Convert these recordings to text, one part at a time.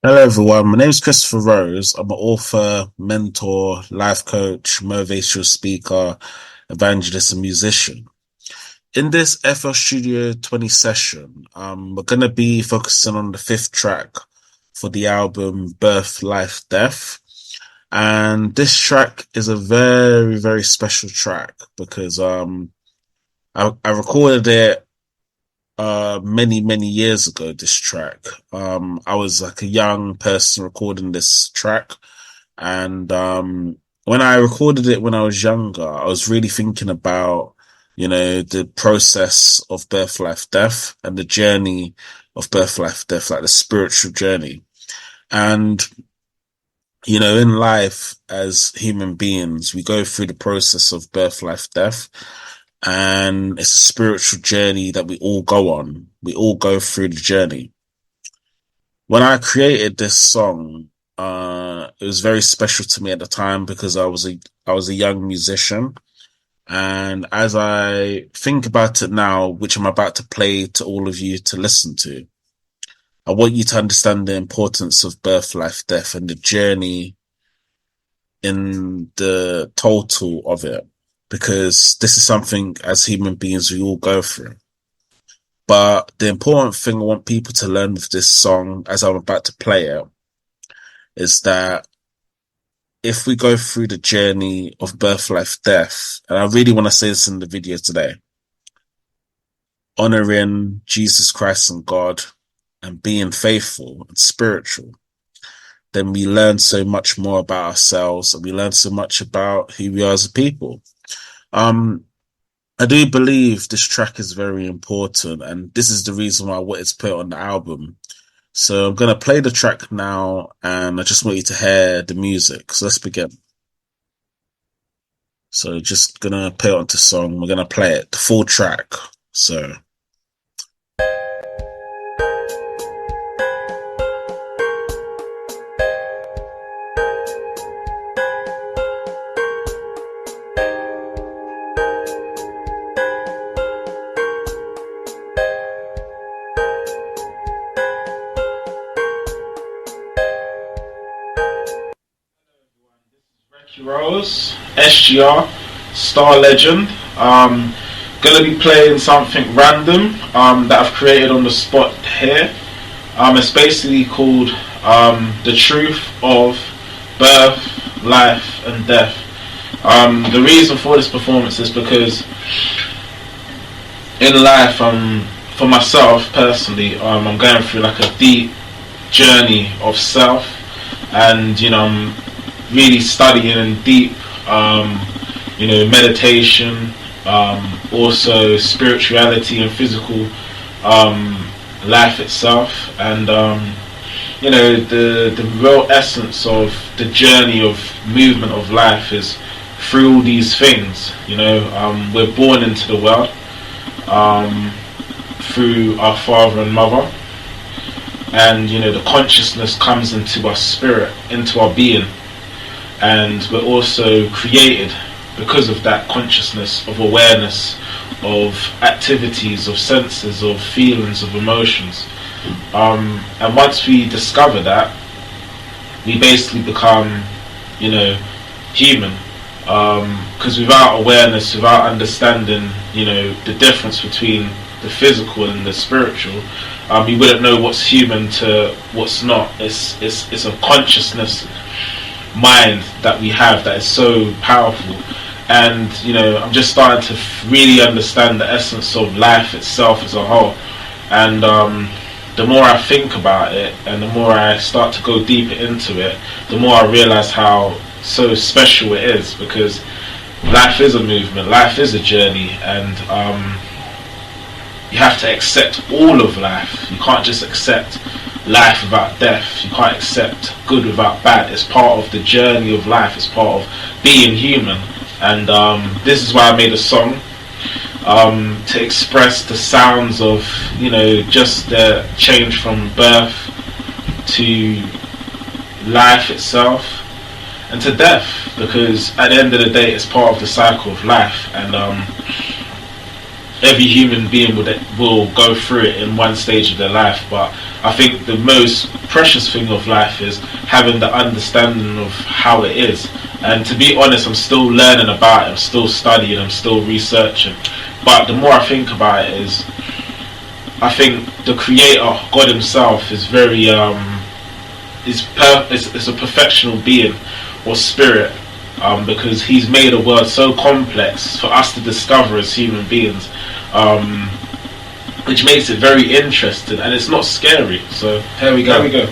Hello, everyone. My name is Christopher Rose. I'm an author, mentor, life coach, motivational speaker, evangelist, and musician. In this FL Studio 20 session, we're going to be focusing on the fifth track for the album Birth, Life, Death. And this track is a very, very special track because I recorded it many years ago, this track. I was like a young person recording this track, and when I recorded it when I was younger, I was really thinking about, the process of birth, life, death, and the journey of birth, life, death, like the spiritual journey. And in life as human beings, we go through the process of birth, life, death, and it's a spiritual journey that we all go on. We all go through the journey. When I created this song, it was very special to me at the time because I was a young musician, and as I think about it now, which I'm about to play to all of you to listen to, I want you to understand the importance of birth, life, death, and the journey in the total of it, because this is something as human beings we all go through. But the important thing I want people to learn with this song, as I'm about to play it, is that if we go through the journey of birth, life, death, and I really want to say this in the video today, honoring Jesus Christ and God and being faithful and spiritual, then we learn so much more about ourselves and we learn so much about who we are as a people. Um, I do believe this track is very important, and this is the reason why I wanted to put it on the album. So I'm going to play the track now, and I just want you to hear the music. So let's begin. So just going to put it onto song. We're going to play it, the full track. So. Rose, SGR, Star Legend. Gonna be playing something random that I've created on the spot here. It's basically called The Truth of Birth, Life, and Death. The reason for this performance is because in life, for myself personally, I'm going through like a deep journey of self, and I'm really studying in deep, meditation, also spirituality and physical life itself, and the real essence of the journey of movement of life is through all these things. We're born into the world through our father and mother, and the consciousness comes into our spirit, into our being, and we're also created because of that consciousness of awareness, of activities, of senses, of feelings, of emotions. And once we discover that, we basically become, human. Because without awareness, without understanding, the difference between the physical and the spiritual, we wouldn't know what's human to what's not. It's a consciousness mind that we have that is so powerful, and I'm just starting to really understand the essence of life itself as a whole, and the more I think about it and the more I start to go deeper into it, the more I realize how so special it is, because life is a movement, life is a journey, and you have to accept all of life. You can't just accept life without death. You can't accept good without bad. It's part of the journey of life. It's part of being human. And this is why I made a song, to express the sounds of, just the change from birth to life itself and to death, because at the end of the day it's part of the cycle of life. And every human being will go through it in one stage of their life, but I think the most precious thing of life is having the understanding of how it is. And to be honest, I'm still learning about it, I'm still studying, I'm still researching. But the more I think about it is, I think the creator, God himself, is very is a perfectional being or spirit, because he's made a world so complex for us to discover as human beings, which makes it very interesting, and it's not scary. So here we go.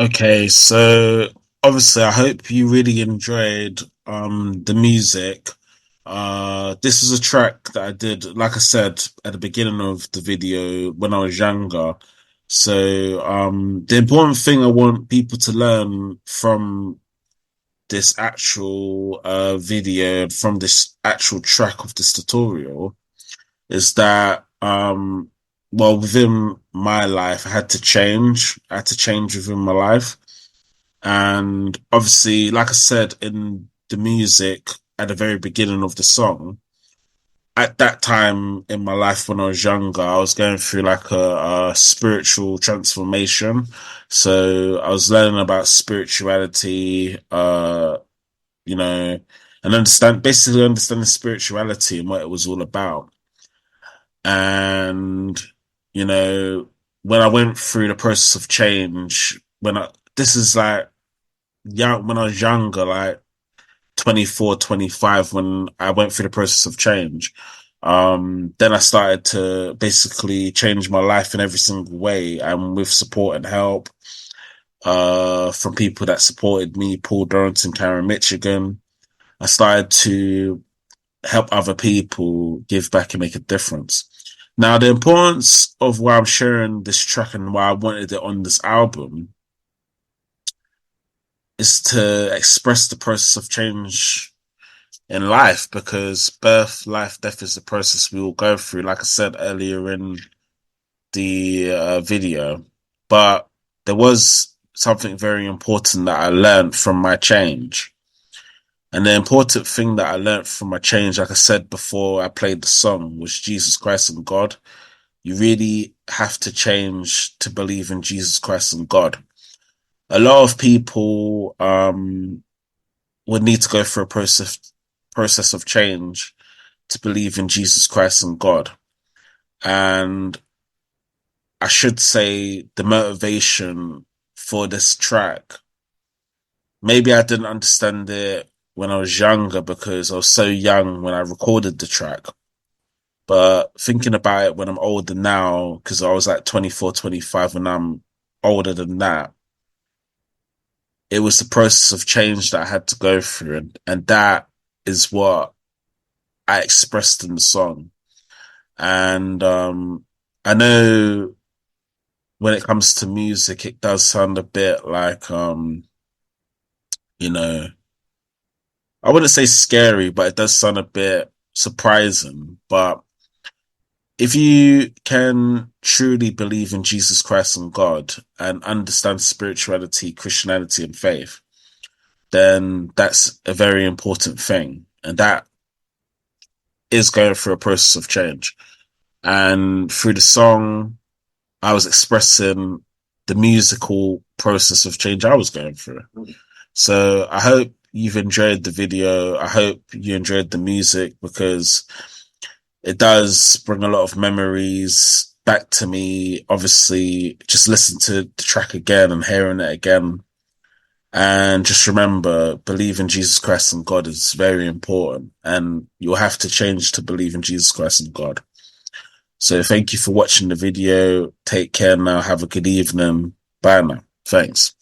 Okay, so obviously I hope you really enjoyed the music. This is a track that I did, like I said at the beginning of the video when I was younger. So the important thing I want people to learn from this actual video, from this actual track of this tutorial, is that well, within my life I had to change. I had to change within my life. And obviously, like I said in the music at the very beginning of the song, at that time in my life when I was younger, I was going through like a spiritual transformation. So I was learning about spirituality, you know, and basically understanding spirituality and what it was all about. And, you know, when I went through the process of change, this is like young, when I was younger, like 24, 25, when I went through the process of change. Then I started to basically change my life in every single way and with support and help, from people that supported me, Paul Dorrington, Karen Michigan. I started to help other people give back and make a difference. Now, the importance of why I'm sharing this track and why I wanted it on this album is to express the process of change in life, because birth, life, death is the process we all go through, like I said earlier in the video. But there was something very important that I learned from my change. And the important thing that I learned from my change, like I said before I played the song, was Jesus Christ and God. You really have to change to believe in Jesus Christ and God. A lot of people would need to go through a process of change to believe in Jesus Christ and God. And I should say the motivation for this track, maybe I didn't understand it when I was younger because I was so young when I recorded the track. But thinking about it when I'm older now, because I was like 24, 25, and I'm older than that, it was the process of change that I had to go through. And that is what I expressed in the song. And I know when it comes to music, it does sound a bit like, you know, I wouldn't say scary, but it does sound a bit surprising. But if you can truly believe in Jesus Christ and God and understand spirituality, Christianity, and faith, then that's a very important thing. And that is going through a process of change. And through the song, I was expressing the musical process of change I was going through. So I hope you've enjoyed the video. I hope you enjoyed the music, because it does bring a lot of memories back to me. Obviously, just listen to the track again and hearing it again. And just remember, believe in Jesus Christ and God is very important. And you'll have to change to believe in Jesus Christ and God. So thank you for watching the video. Take care now. Have a good evening. Bye now. Thanks.